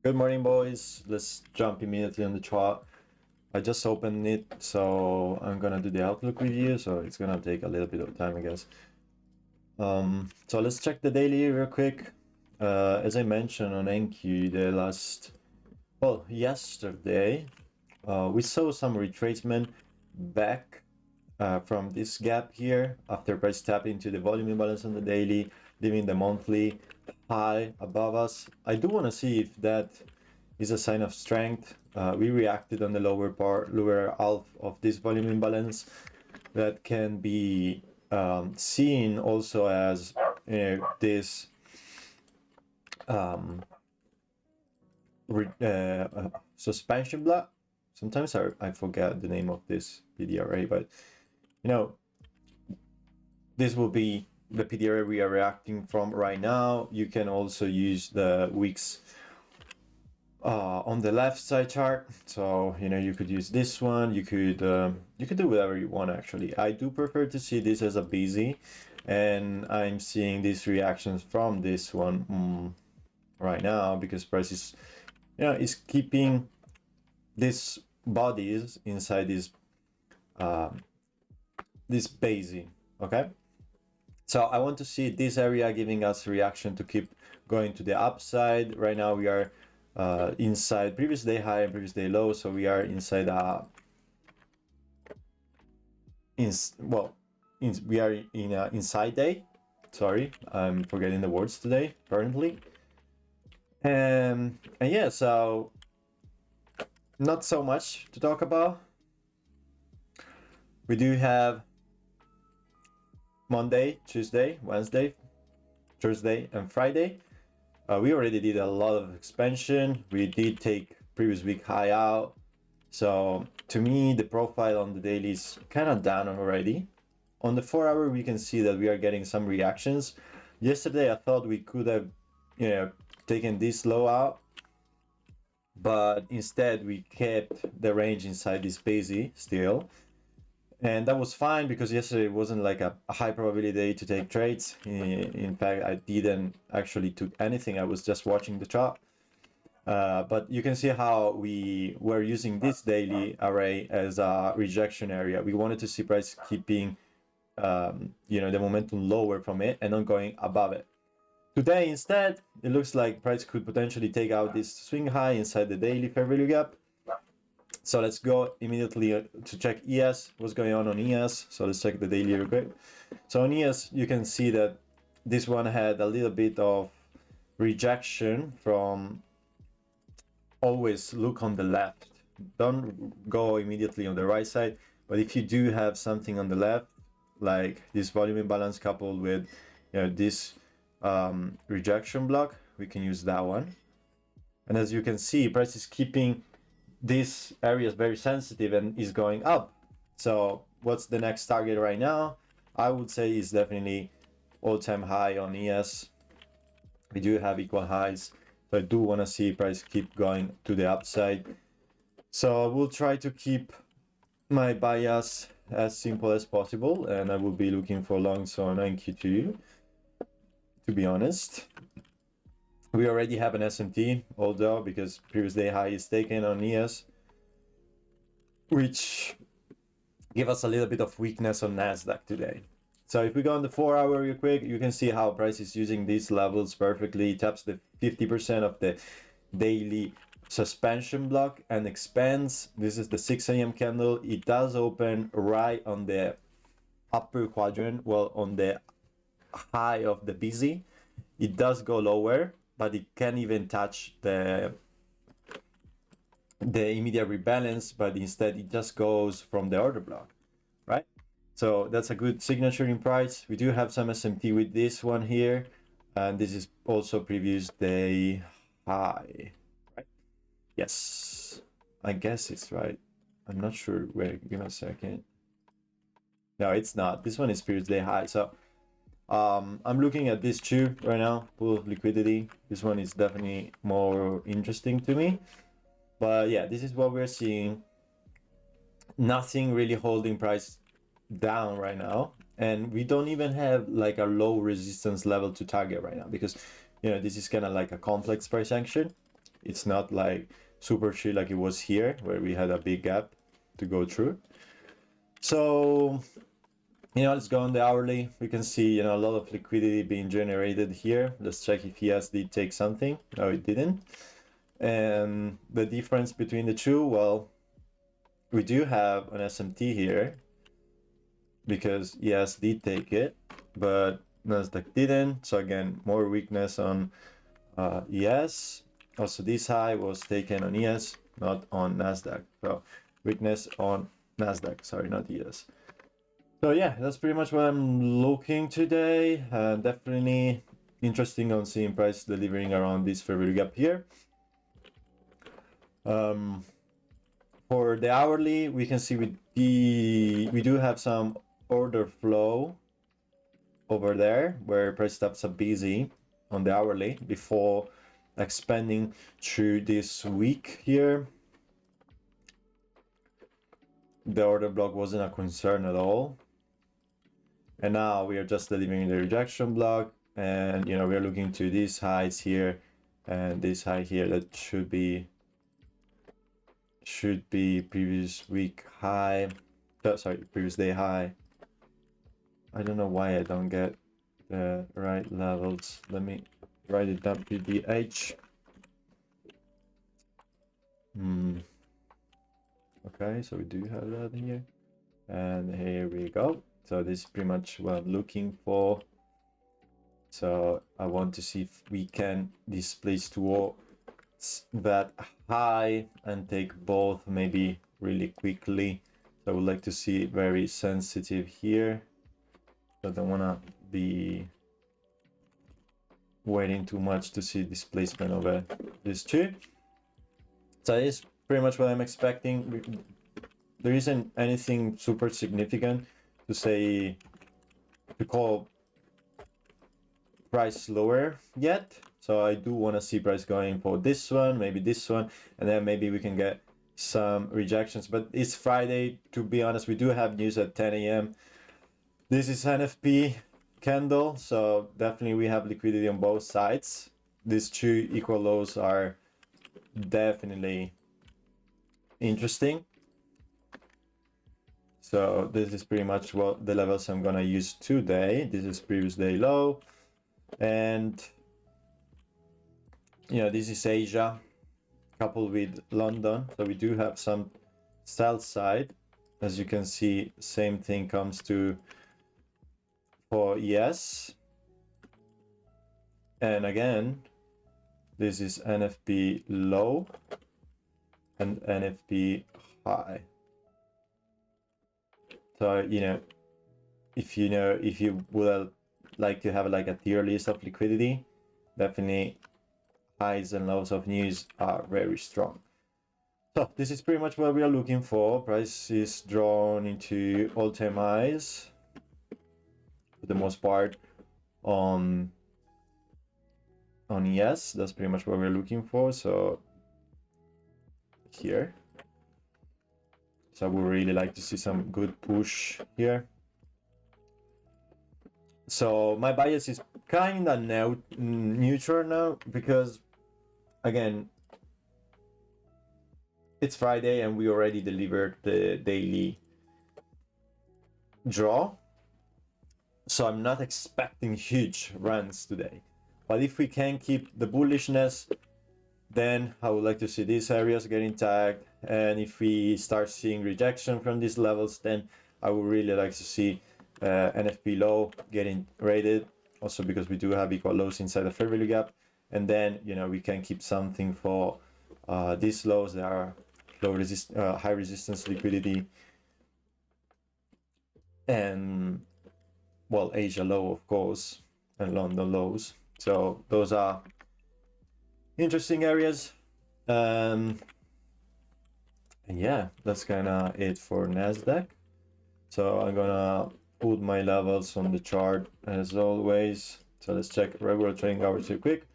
Good morning, boys. Let's jump immediately on the chart. I just opened it, so I'm gonna do the outlook review, so it's gonna take a little bit of time, I guess. So let's check the daily real quick. As I mentioned on NQ, yesterday, we saw some retracement back from this gap here after price tap into the volume imbalance on the daily, leaving the monthly high above us. I do want to see if that is a sign of strength. We reacted on the lower half of this volume imbalance. That can be seen also as this um, suspension block. Sometimes I forget the name of this PDRA, but you know, this will be the PDRA we are reacting from right now. You can also use the wicks on the left side chart. So you could use this one. You could do whatever you want. Actually, I do prefer to see this as a busy, and I'm seeing these reactions from this one right now because price is keeping these bodies inside this basing. Okay. So I want to see this area giving us reaction to keep going to the upside. Right now we are inside previous day high and previous day low, so we are inside we are in a inside day. Sorry, I'm forgetting the words today apparently. And yeah, so not so much to talk about. We do have Monday, Tuesday, Wednesday, Thursday, and Friday. We already did a lot of expansion. We did take previous week high out. So to me, the profile on the daily is kind of down already. On the 4 hour, we can see that we are getting some reactions. Yesterday, I thought we could have, taken this low out, but instead we kept the range inside this busy still. And that was fine because yesterday wasn't like a high probability day to take trades. In fact, I didn't actually took anything. I was just watching the chart. But you can see how we were using this daily array as a rejection area. We wanted to see price keeping, the momentum lower from it and not going above it. Today, instead, it looks like price could potentially take out this swing high inside the daily fair value gap. So let's go immediately to check ES, what's going on ES. So let's check the daily real quick. So on ES, you can see that this one had a little bit of rejection from always look on the left. Don't go immediately on the right side. But if you do have something on the left, like this volume imbalance coupled with this rejection block, we can use that one. And as you can see, price is keeping this area is very sensitive and is going up. So what's the next target right now? I would say is definitely all-time high on ES. We do have equal highs, so I do want to see price keep going to the upside. So I will try to keep my bias as simple as possible, and I will be looking for longs on NQ2, to be honest. We already have an SMT, although because previous day high is taken on ES, which give us a little bit of weakness on Nasdaq today. So if we go on the 4 hour real quick, you can see how price is using these levels perfectly. It taps the 50% of the daily suspension block and expands. This is the 6 a.m. candle. It does open right on the upper quadrant, well, on the high of the busy. It does go lower, but it can't even touch the immediate rebalance, but instead it just goes from the order block, right? So that's a good signature in price. We do have some SMT with this one here, and this is also previous day high, right? Yes, I guess it's right. I'm not sure. Wait, give me a second. No, it's not. This one is previous day high. So I'm looking at this two right now, pool of liquidity. This one is definitely more interesting to me. But yeah, this is what we're seeing. Nothing really holding price down right now. And we don't even have like a low resistance level to target right now because, this is kind of like a complex price action. It's not like super chill like it was here, where we had a big gap to go through. So, let's go on the hourly. We can see, a lot of liquidity being generated here. Let's check if ES did take something. No, it didn't. And the difference between the two, well, we do have an SMT here because ES did take it, but Nasdaq didn't. So again, more weakness on ES. Also, this high was taken on ES, not on Nasdaq. So weakness on Nasdaq, sorry, not ES. So yeah, that's pretty much what I'm looking today. Definitely interesting on seeing price delivering around this fair value gap here. For the hourly, we can see we do have some order flow over there where price stops are busy on the hourly before expanding through this week here. The order block wasn't a concern at all. And now we are just delivering the rejection block, and we are looking to these highs here and this high here that should be previous week high. Sorry, previous day high. I don't know why I don't get the right levels. Let me write it down. PDH. Okay, so we do have that here, and here we go. So this is pretty much what I'm looking for. So I want to see if we can displace towards that high and take both maybe really quickly. So I would like to see very sensitive here. I don't want to be waiting too much to see displacement over these two. So it's pretty much what I'm expecting. There isn't anything super significant to say to call price lower yet. So I do want to see price going for this one, maybe this one, and then maybe we can get some rejections. But it's Friday, to be honest. We do have news at 10 a.m. This is NFP candle, so definitely we have liquidity on both sides. These two equal lows are definitely interesting. So this is pretty much what the levels I'm gonna use today. This is previous day low, and this is Asia coupled with London. So we do have some sell side. As you can see, same thing comes to for ES. And again, this is NFP low and NFP high. So, if you would like to have like a tier list of liquidity, definitely highs and lows of news are very strong. So this is pretty much what we are looking for. Price is drawn into all-time highs for the most part on ES. That's pretty much what we're looking for. So here. So I would really like to see some good push here. So my bias is kind of neutral now because, again, it's Friday and we already delivered the daily draw. So I'm not expecting huge runs today. But if we can keep the bullishness, then I would like to see these areas getting tagged. And if we start seeing rejection from these levels, then I would really like to see NFP low getting rated. Also because we do have equal lows inside the fair value gap. And then, we can keep something for these lows that are high resistance liquidity. And, well, Asia low, of course, and London lows. So those are interesting areas. And yeah, that's kind of it for Nasdaq. So I'm gonna put my levels on the chart as always. So let's check regular trading hours real quick.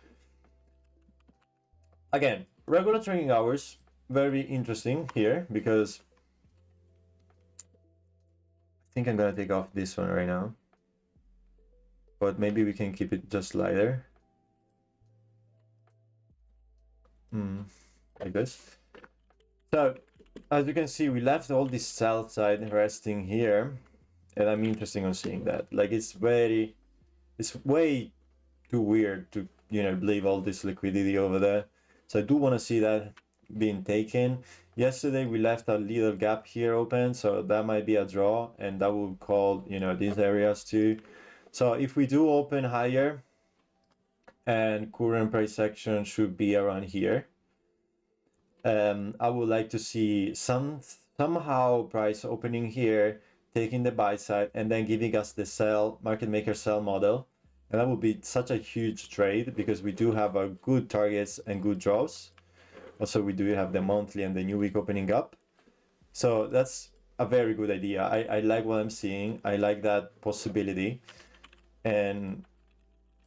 Again, regular trading hours, very interesting here because I think I'm gonna take off this one right now, but maybe we can keep it just lighter. like this. So as you can see, we left all this sell side resting here, and I'm interested in seeing that. Like it's way too weird to leave all this liquidity over there. So I do want to see that being taken. Yesterday we left a little gap here open, so that might be a draw, and that will call these areas too. So if we do open higher, and current price action should be around here, I would like to see somehow price opening here, taking the buy side, and then giving us the sell market maker sell model. And that would be such a huge trade because we do have a good targets and good draws. Also, we do have the monthly and the new week opening up. So that's a very good idea. I like what I'm seeing. I like that possibility. And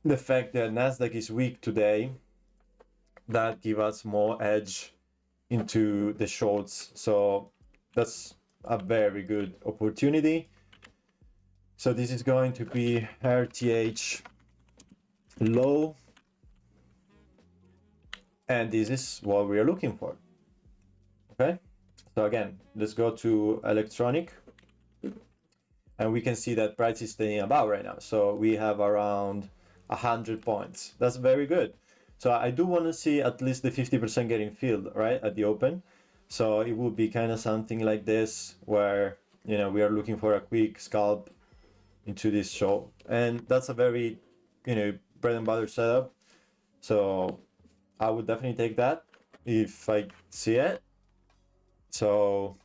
the fact that Nasdaq is weak today, that gives us more edge into the shorts. So that's a very good opportunity. So this is going to be RTH low, and this is what we are looking for. Okay, so again, let's go to electronic, and we can see that price is staying above right now. So we have around 100 points. That's very good. So I do want to see at least the 50% getting filled right at the open. So it will be kind of something like this where we are looking for a quick scalp into this show, and that's a very bread and butter setup. So I would definitely take that if I see it. So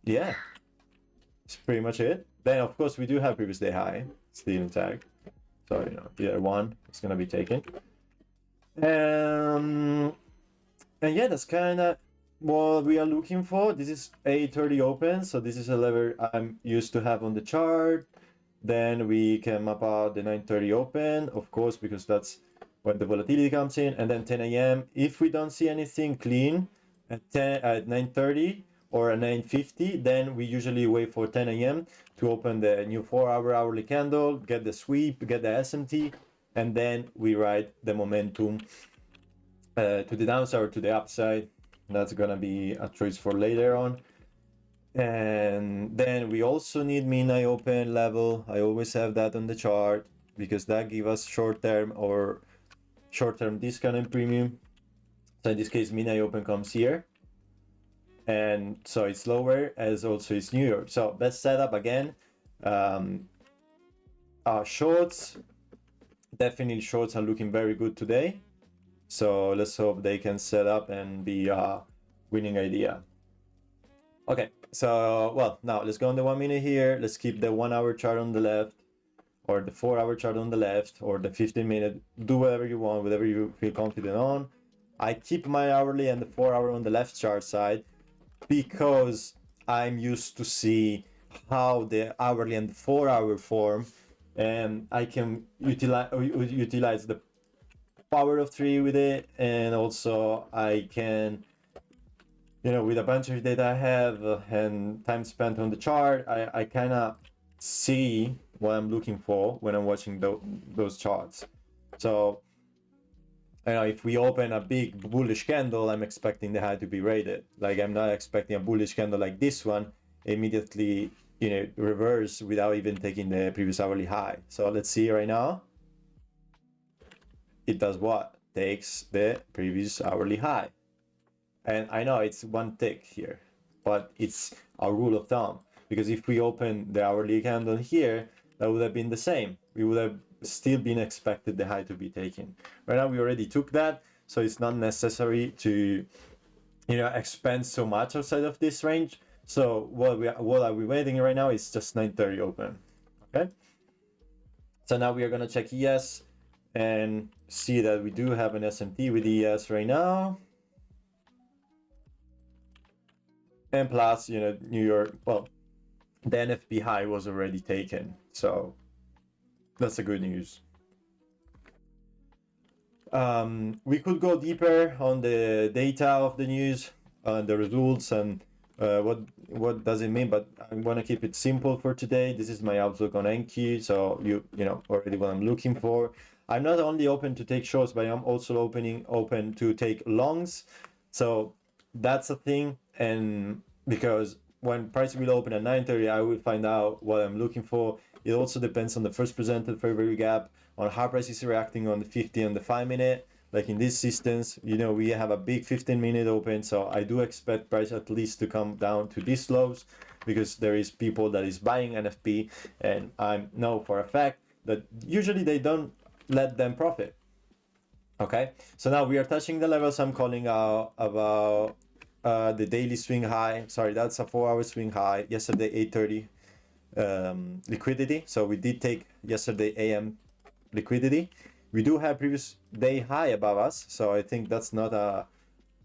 yeah, it's pretty much it. Then of course we do have previous day high still intact, so either one is gonna be taken. And yeah, that's kind of what we are looking for. This is 8:30 open, so this is a level I'm used to have on the chart. Then we can map out the 9:30 open, of course, because that's when the volatility comes in, and then 10 a.m. If we don't see anything clean at 9:30 or at 9:50, then we usually wait for 10 a.m. to open the new 4-hour hourly candle, get the sweep, get the SMT, and then we ride the momentum to the downside or to the upside. That's gonna be a choice for later on. And then we also need midnight open level. I always have that on the chart because that gives us short-term discount and premium. So in this case, midnight open comes here, and so it's lower, as also is New York. So let's set up again. Our shorts, definitely shorts are looking very good today. So let's hope they can set up and be a winning idea. Okay, so well, now let's go on the 1 minute here. Let's keep the 1 hour chart on the left, or the 4 hour chart on the left, or the 15 minute. Do whatever you want, whatever you feel confident on. I keep my hourly and the 4 hour on the left chart side because I'm used to see how the hourly and the 4 hour form, and I can utilize the power of 3 with it, and also I can with a bunch of data I have and time spent on the chart, I kind of see what I'm looking for when I'm watching those charts. So if we open a big bullish candle, I'm expecting the high to be rated. Like I'm not expecting a bullish candle like this one immediately reverse without even taking the previous hourly high. So let's see right now. It does what? Takes the previous hourly high. And I know it's one tick here, but it's a rule of thumb, because if we open the hourly candle here, that would have been the same. We would have still been expected the high to be taken. Right now we already took that, so it's not necessary to expand so much outside of this range. So what are we waiting right now is just 9:30 open. Okay, so now we are gonna check ES and see that we do have an SMT with ES right now. And plus, New York, well, the NFP high was already taken, so that's the good news. We could go deeper on the data of the news, the results, and what does it mean, but I want to keep it simple for today. This is my outlook on NQ, so you know already what I'm looking for. I'm not only open to take shorts, but I'm also open to take longs. So that's a thing. And because when price will open at 9:30, I will find out what I'm looking for. It also depends on the first presented fair value gap, on how price is reacting on the 50 and the 5 minute. Like in this instance, you know, we have a big 15-minute open, so I do expect price at least to come down to these lows, because there is people that is buying NFP, and I know for a fact that usually they don't let them profit. Okay, so now we are touching the levels I'm calling out about the daily swing high. Sorry, that's a 4-hour swing high. Yesterday 8:30 liquidity. So we did take yesterday AM liquidity. We do have previous day high above us, so I think that's not a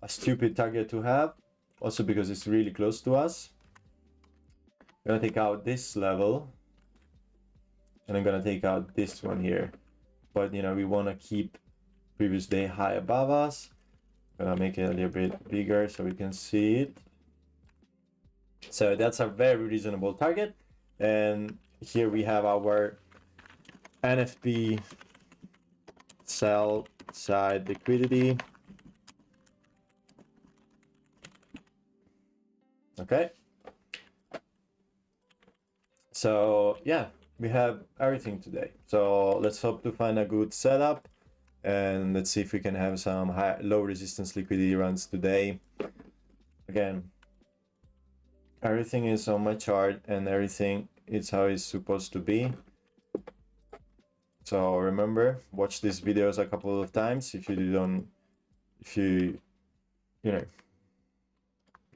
stupid target to have. Also because it's really close to us. I'm gonna take out this level, and I'm gonna take out this one here. But you know, we want to keep previous day high above us. I'm gonna make it a little bit bigger so we can see it. So that's a very reasonable target. And here we have our NFP sell side liquidity. Okay. So yeah, we have everything today. So let's hope to find a good setup, and let's see if we can have some low resistance liquidity runs today. Again, everything is on my chart and everything is how it's supposed to be. So remember, watch these videos a couple of times if you know,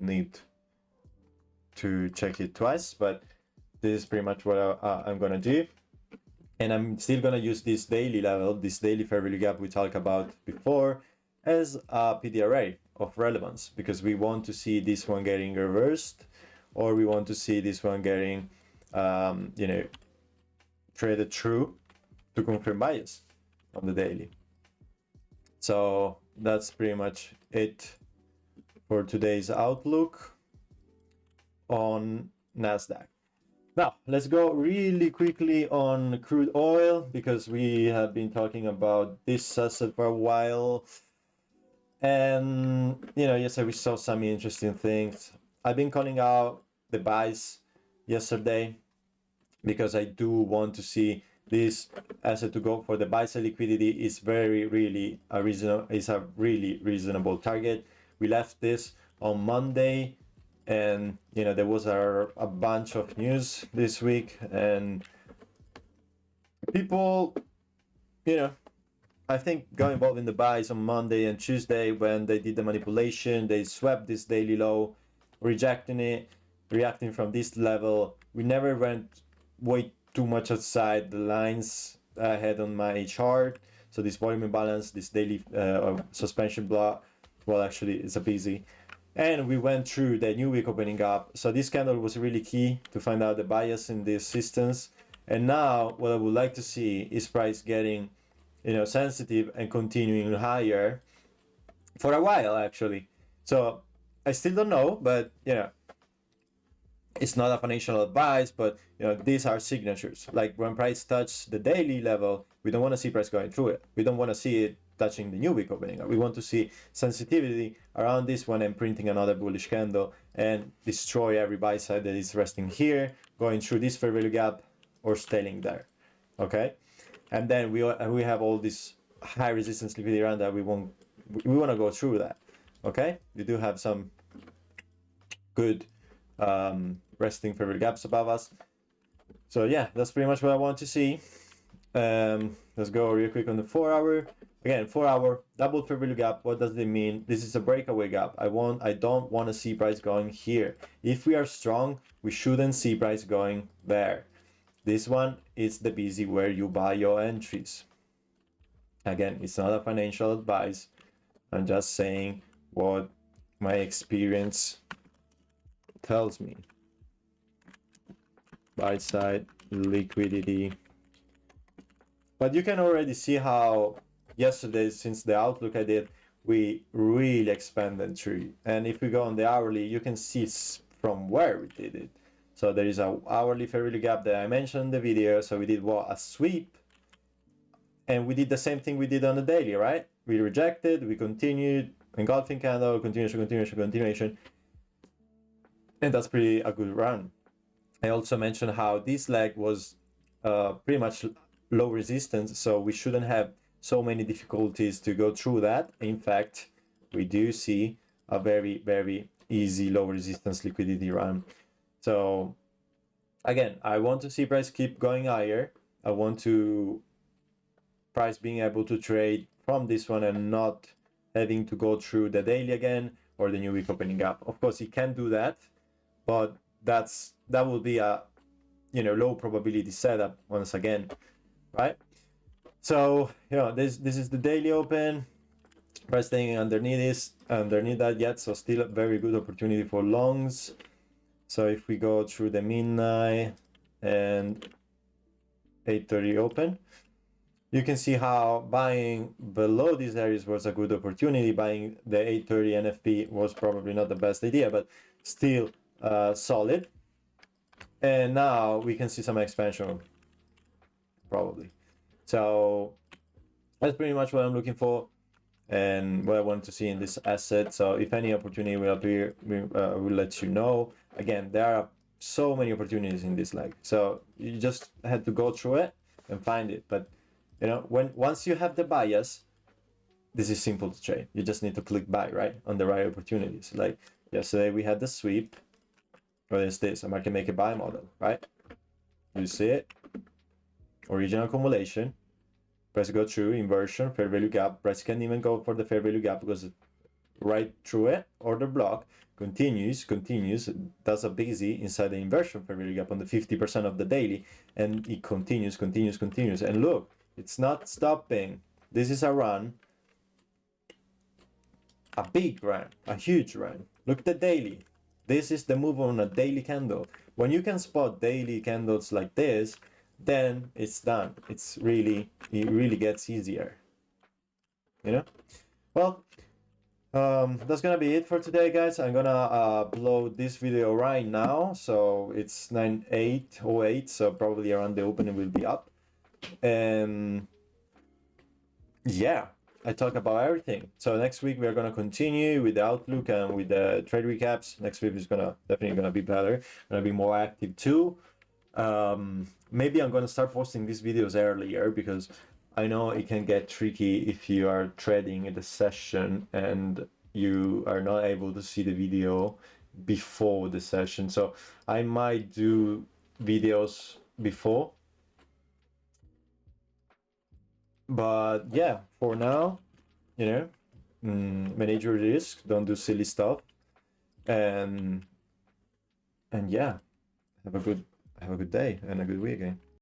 need to check it twice, but this is pretty much what I'm gonna do. And I'm still gonna use this daily level, this daily fair value gap we talked about before, as a PDRA of relevance, because we want to see this one getting reversed, or we want to see this one getting, you know, traded through to confirm bias on the daily. So that's pretty much it for today's outlook on Nasdaq. Now, let's go really quickly on crude oil, because we have been talking about this asset for a while. And, you know, yesterday we saw some interesting things. I've been calling out the buys yesterday because I do want to see this asset to go for the buy side liquidity. Is really reasonable target. We left this on Monday, and you know, there was a bunch of news this week, and people, you know, I think got involved in the buys on Monday and Tuesday when they did the manipulation. They swept this daily low, rejecting it, reacting from this level. We never went way too much outside the lines I had on my chart. So this volume imbalance, this daily suspension block, well, actually it's a busy. And we went through the new week opening up. So this candle was really key to find out the bias in the resistance. And now what I would like to see is price getting, you know, sensitive and continuing higher for a while, actually. So I still don't know, but you know, it's not a financial advice, but you know, these are signatures. Like when price touch the daily level, we don't want to see price going through it. We don't want to see it touching the new week opening. We want to see sensitivity around this one and printing another bullish candle and destroy every buy side that is resting here, going through this fair value gap or staying there. Okay, and then we have all this high resistance liquidity around that we want to go through that. Okay, we do have some good resting fair value gaps above us. So yeah, that's pretty much what I want to see. Let's go real quick on the 4-hour. Again, 4-hour double fair value gap. What does it mean? This is a breakaway gap. I don't want to see price going here. If we are strong, we shouldn't see price going there. This one is the busy where you buy your entries. Again, it's not a financial advice. I'm just saying what my experience tells me. Buy side liquidity. But you can already see how yesterday, since the outlook I did, we really expanded through. And if we go on the hourly, you can see from where we did it. So there is a hourly fair value gap that I mentioned in the video. So we did what? A sweep. And we did the same thing we did on the daily, right? We rejected, we continued, engulfing candle, continuation, and that's pretty a good run. I also mentioned how this leg was pretty much low resistance, so we shouldn't have so many difficulties to go through that. In fact, we do see a very, very easy low resistance liquidity run. So again, I want to see price keep going higher. I want to price being able to trade from this one and not having to go through the daily again or the new week opening up. Of course, you can do that, but that will be a low probability setup once again, right? So this is the daily open. Price staying underneath that yet, so still a very good opportunity for longs. So if we go through the midnight and 8:30 open, you can see how buying below these areas was a good opportunity. Buying the 8:30 NFP was probably not the best idea, but still solid. And now we can see some expansion, probably. So that's pretty much what I'm looking for and what I want to see in this asset. So if any opportunity will appear, we'll let you know. Again, there are so many opportunities in this leg, so you just had to go through it and find it. But once you have the bias, this is simple to trade. You just need to click buy, right, on the right opportunities. Like yesterday we had the sweep. What is this? A market maker buy model, right? You see it, original accumulation, price go through, inversion, fair value gap. Price can't even go for the fair value gap because right through it, order block, continues, does a busy inside the inversion fair value gap on the 50% of the daily, and it continues. And look, it's not stopping. This is a run, a big run, a huge run. Look at the daily. This is the move on a daily candle. When you can spot daily candles like this, then it's done. It really gets easier. Well, that's gonna be it for today, guys. I'm gonna upload this video right now, so it's 9:08, so probably around the opening will be up. And yeah, I talk about everything. So next week we are gonna continue with the outlook and with the trade recaps. Next week is definitely gonna be better. Gonna be more active too. Maybe I'm gonna start posting these videos earlier because I know it can get tricky if you are trading in the session and you are not able to see the video before the session. So I might do videos before. But yeah, for now, manage your risk, don't do silly stuff, and yeah, have a good day and a good weekend.